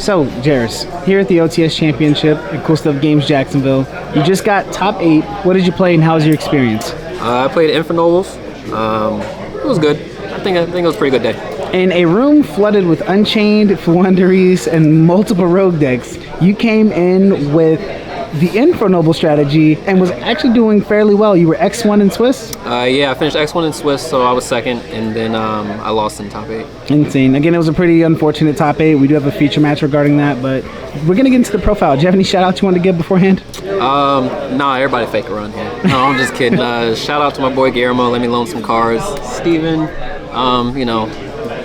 So, Jariss, here at the OTS Championship at Cool Stuff Games Jacksonville, you just got top 8. What did you play and how was your experience? I played Infernoble. It was good. I think it was a pretty good day. In a room flooded with Unchained, Fluenderies, and multiple rogue decks, you came in with the Infernoble strategy and was actually doing fairly well. You were X1 in Swiss? Yeah, I finished X1 in Swiss, so I was second, and then I lost in top 8. Insane. Again, it was a pretty unfortunate top 8. We do have a feature match regarding that, but we're going to get into the profile. Do you have any shout-outs you want to give beforehand? Nah, everybody fake a run here. No, I'm just kidding. Shout out to my boy Guillermo, let me loan some cards. Steven, you know,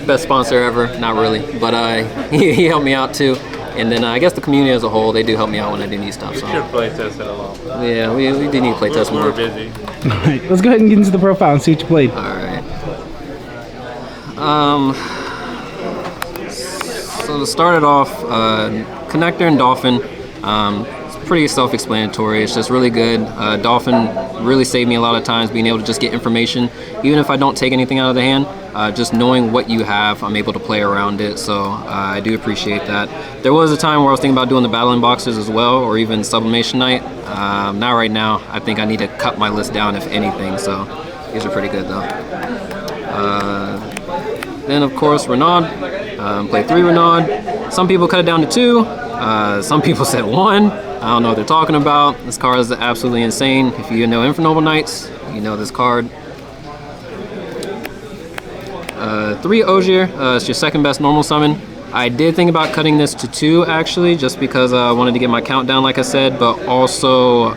best sponsor ever. Not really, but he helped me out too. And then I guess the community as a whole, they do help me out when I do need stuff. So. We should play test it along. Yeah, we do need to play test more. We're busy. All right, let's go ahead and get into the profile and see what you played. All right. So to start it off, Connector and Dolphin. It's pretty self-explanatory. It's just really good. Dolphin really saved me a lot of times being able to just get information. Even if I don't take anything out of the hand, just knowing what you have, I'm able to play around it. So I do appreciate that. There was a time where I was thinking about doing the battling boxes as well, or even Sublimation Night. Not right now. I think I need to cut my list down, if anything. So these are pretty good though. Then of course Renaud. Play 3 Renaud. Some people cut it down to 2. Some people said 1. I don't know what they're talking about. This card is absolutely insane. If you know Infernoble Knights, you know this card. 3 Ogier, it's your second best normal summon. I did think about cutting this to 2 actually, just because I wanted to get my count down like I said, but also,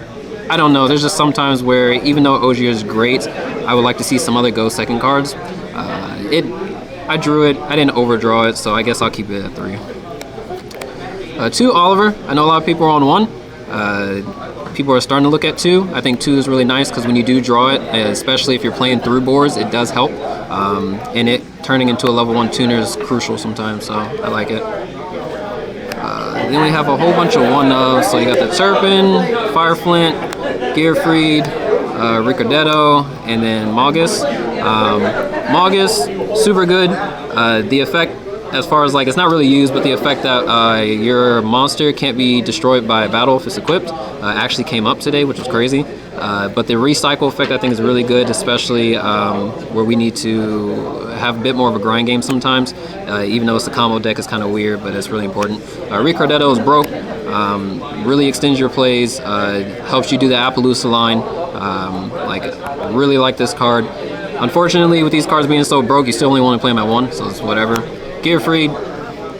I don't know, there's just sometimes where even though Ogier is great, I would like to see some other go second cards. I drew it, I didn't overdraw it, so I guess I'll keep it at 3. 2 Oliver, I know a lot of people are on 1. People are starting to look at 2. I think 2 is really nice because when you do draw it, especially if you're playing through boards, it does help. And it turning into a level 1 tuner is crucial sometimes, so I like it. Then we have a whole bunch of 1-ofs. So you got the Turpin, Fireflint, Gearfried, Ricardetto, and then Magus. Magus, super good. The effect, as far as like, it's not really used, but the effect that your monster can't be destroyed by a battle if it's equipped actually came up today, which was crazy. But the recycle effect I think is really good, especially where we need to have a bit more of a grind game sometimes. Even though it's a combo deck, it's kind of weird, but it's really important. Ricardetto is broke, really extends your plays, helps you do the Appaloosa line. Really like this card. Unfortunately, with these cards being so broke, you still only want to play them at 1, so it's whatever. Gearfried,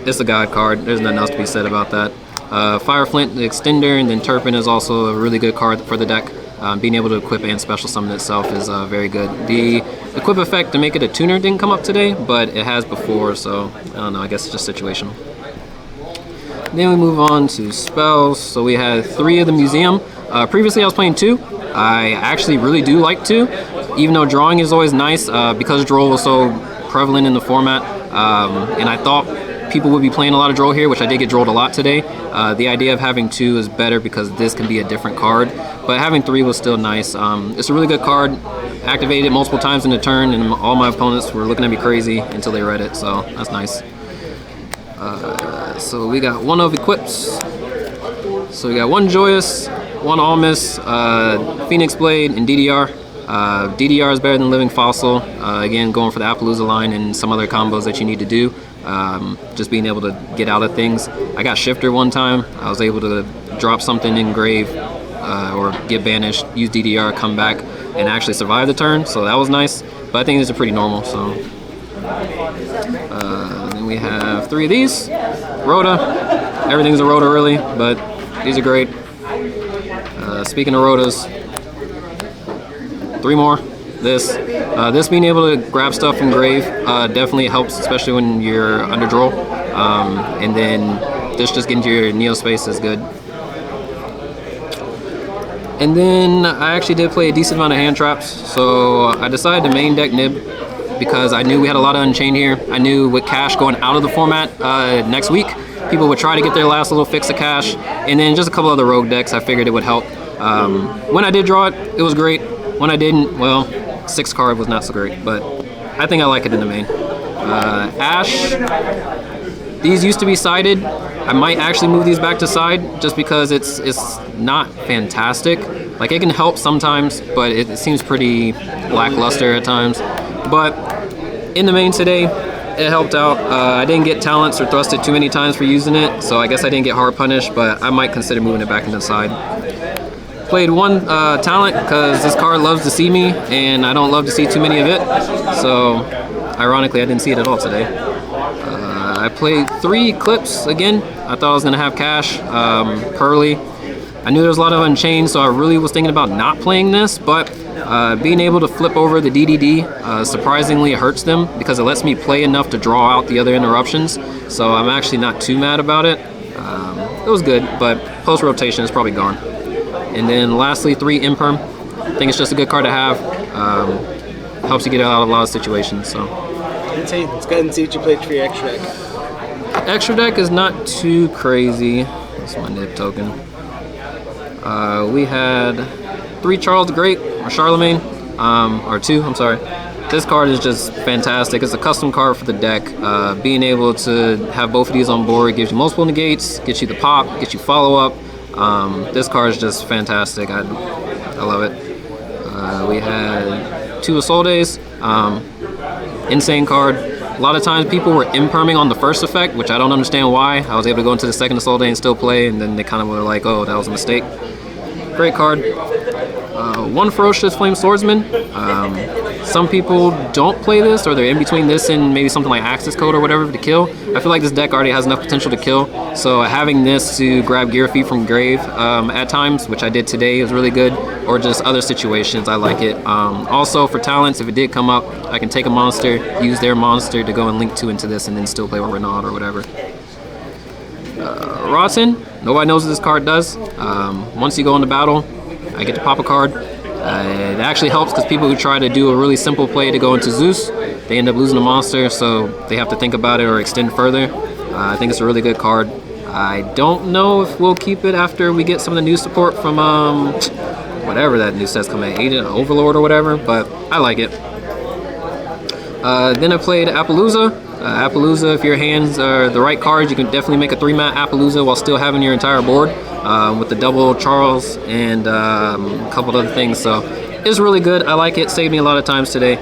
it's a god card. There's nothing else to be said about that. Fireflint, the extender, and then Turpin is also a really good card for the deck. Being able to equip and special summon itself is very good. The equip effect to make it a tuner didn't come up today, but it has before, so I don't know, I guess it's just situational. Then we move on to spells. So we had 3 of the museum. Previously I was playing 2. I actually really do like 2, even though drawing is always nice because Droll was so prevalent in the format, and I thought people would be playing a lot of Droll here, which I did get Drolled a lot today. The idea of having 2 is better because this can be a different card, but having 3 was still nice. It's a really good card. Activated it multiple times in the turn, and all my opponents were looking at me crazy until they read it, so that's nice. So we got 1 of equips. So we got 1 Joyous, 1 Almas, Phoenix Blade, and DDR. DDR is better than Living Fossil. Again, going for the Appaloosa line and some other combos that you need to do. Just being able to get out of things. I got Shifter one time. I was able to drop something in grave or get banished, use DDR, come back, and actually survive the turn. So that was nice. But I think these are pretty normal. So then we have 3 of these. Rhoda. Everything's a Rhoda really, but these are great. Speaking of Rhodas, 3 more. This being able to grab stuff from grave definitely helps, especially when you're under draw. And then this just getting to your Neo space is good. And then I actually did play a decent amount of hand traps, so I decided to main deck Nib because I knew we had a lot of Unchained here. I knew with Cash going out of the format next week, people would try to get their last little fix of Cash, and then just a couple other rogue decks I figured it would help. When I did draw it, it was great. When I didn't, well, 6 card was not so great, but I think I like it in the main. Ash, These used to be sided. I might actually move these back to side just because it's not fantastic. Like, it can help sometimes, but it seems pretty lackluster at times. But in the main today, it helped out. I didn't get talents or thrusted too many times for using it, so I guess I didn't get hard punished, but I might consider moving it back into the side. Played one talent because this card loves to see me, and I don't love to see too many of it. So, ironically, I didn't see it at all today. I played 3 clips again. I thought I was going to have cash. Pearly. I knew there was a lot of Unchained, so I really was thinking about not playing this, but being able to flip over the DDD surprisingly hurts them because it lets me play enough to draw out the other interruptions. So I'm actually not too mad about it. It was good, but post-rotation is probably gone. And then lastly, 3 Imperm. I think it's just a good card to have. Helps you get out of a lot of situations. So. Let's go ahead and see what you played for your extra deck. Extra deck is not too crazy. That's my nib token. We had 3 Charles the Great, or Charlemagne, or 2, I'm sorry. This card is just fantastic. It's a custom card for the deck. Being able to have both of these on board gives you multiple negates, gets you the pop, gets you follow-up. This card is just fantastic. I love it. We had 2 Isoldes. Insane card. A lot of times people were imperming on the first effect, which I don't understand why. I was able to go into the second Isolde and still play, and then they kind of were like, oh, that was a mistake. Great card. 1 Ferocious Flame Swordsman. Some people don't play this, or they're in between this and maybe something like Axis Code or whatever to kill. I feel like this deck already has enough potential to kill, so having this to grab Gear Feet from Grave at times, which I did today, is really good, or just other situations, I like it. Also, for talents, if it did come up, I can take a monster, use their monster to go and link 2 into this, and then still play with Renaud or whatever. Rotten, nobody knows what this card does. Once you go into battle, I get to pop a card. It actually helps because people who try to do a really simple play to go into Zeus, they end up losing a monster, so they have to think about it or extend further. I think it's a really good card. I don't know if we'll keep it after we get some of the new support from whatever that new set's coming, Agent Overlord or whatever, but I like it. Then I played Appaloosa. Appaloosa, if your hands are the right cards, you can definitely make a 3-mat Appaloosa while still having your entire board with the double Charles and a couple other things. So it's really good. I like it. Saved me a lot of times today.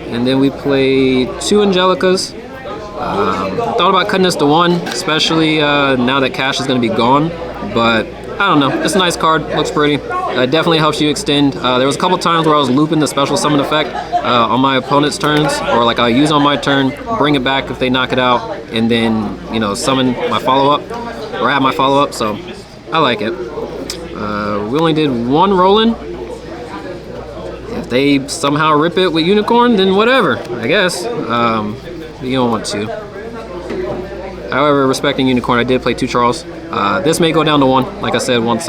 And then we played 2 Angelicas. Thought about cutting this to 1, especially now that cash is going to be gone. But I don't know. It's a nice card. Looks pretty. It definitely helps you extend. There was a couple times where I was looping the special summon effect on my opponent's turns, or like I'll use on my turn, bring it back if they knock it out, and then, you know, summon my follow-up, or add my follow-up, so I like it. We only did 1 Roland. If they somehow rip it with Unicorn, then whatever, I guess. You don't want to. However, respecting Unicorn, I did play 2 Charles. This may go down to 1, like I said, once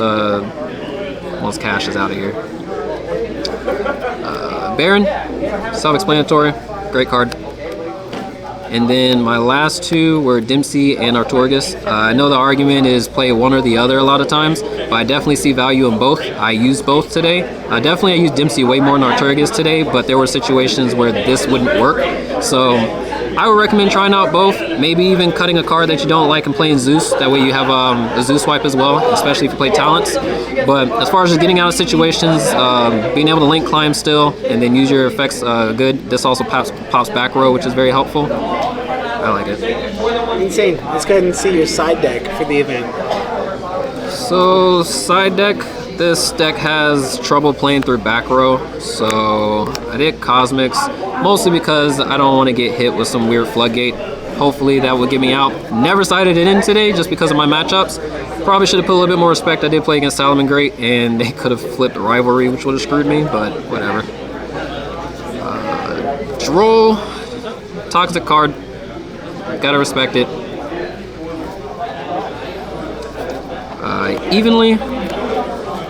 cash is out of here. Baron, self-explanatory, great card. And then my last 2 were Dempsey and Artorgus. I know the argument is play one or the other a lot of times, but I definitely see value in both. I used both today. Definitely I used Dempsey way more than Artorgus today, but there were situations where this wouldn't work. So I would recommend trying out both, maybe even cutting a card that you don't like and playing Zeus. That way you have a Zeus swipe as well, especially if you play talents. But as far as just getting out of situations, being able to link climb still, and then use your effects good. This also pops back row, which is very helpful. I like it. Insane. Let's go ahead and see your side deck for the event. So, side deck. This deck has trouble playing through back row, so I did Cosmics, mostly because I don't want to get hit with some weird floodgate. Hopefully that will get me out. Never sided it in today just because of my matchups. Probably should have put a little bit more respect. I did play against Salomon Great, and they could have flipped Rivalry, which would have screwed me, but whatever. Droll, toxic card. Gotta respect it. Evenly.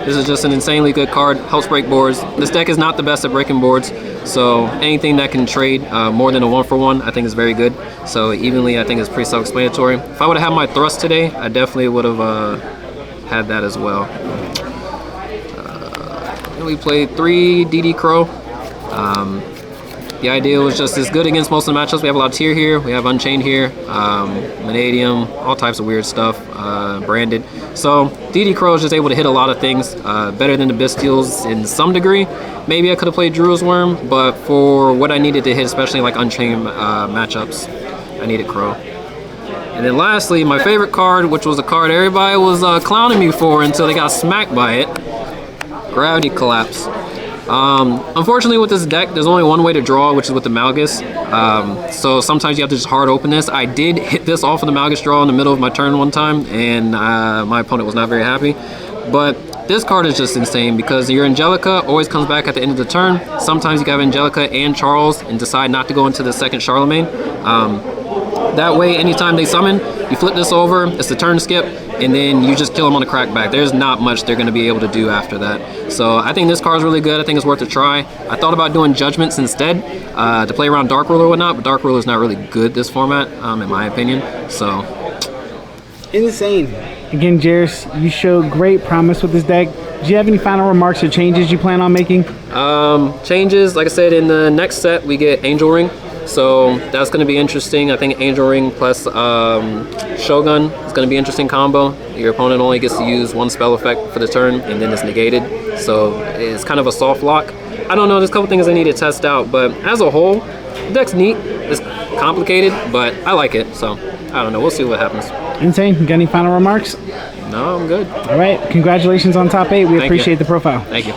This is just an insanely good card. Helps break boards. This deck is not the best at breaking boards, so anything that can trade more than a 1-for-1, I think is very good. So evenly, I think is pretty self-explanatory. If I would have had my thrust today, I definitely would have had that as well. And we played 3 DD Crow. The idea was just as good against most of the matchups. We have a lot of tier here. We have Unchained here, Vanadium, all types of weird stuff, branded. So DD Crow is just able to hit a lot of things, better than the Bestials in some degree. Maybe I could have played Druid's Worm, but for what I needed to hit, especially like Unchained matchups, I needed Crow. And then lastly, my favorite card, which was a card everybody was clowning me for until they got smacked by it, Gravity Collapse. Unfortunately with this deck, there's only one way to draw, which is with the Malgus. So sometimes you have to just hard open this. I did hit this off of the Malgus draw in the middle of my turn one time, and my opponent was not very happy. But this card is just insane because your Angelica always comes back at the end of the turn. Sometimes you can have Angelica and Charles and decide not to go into the second Charlemagne. That way, anytime they summon, you flip this over, it's the turn skip, and then you just kill them on the crackback. There's not much they're going to be able to do after that. So I think this card is really good. I think it's worth a try. I thought about doing Judgments instead to play around Dark Ruler or whatnot, but Dark Ruler is not really good this format, in my opinion. So Insane. Again, Jariss, you showed great promise with this deck. Do you have any final remarks or changes you plan on making? Changes, like I said, in the next set we get Angel Ring. So that's going to be interesting. I think Angel Ring plus Shogun is going to be an interesting combo. Your opponent only gets to use one spell effect for the turn, and then it's negated. So it's kind of a soft lock. I don't know, there's a couple things I need to test out, but as a whole, the deck's neat. It's complicated, but I like it. So I don't know, we'll see what happens. Insane. You got any final remarks? No, I'm good. All right. Congratulations on top 8. We Thank appreciate you. the profile. Thank you.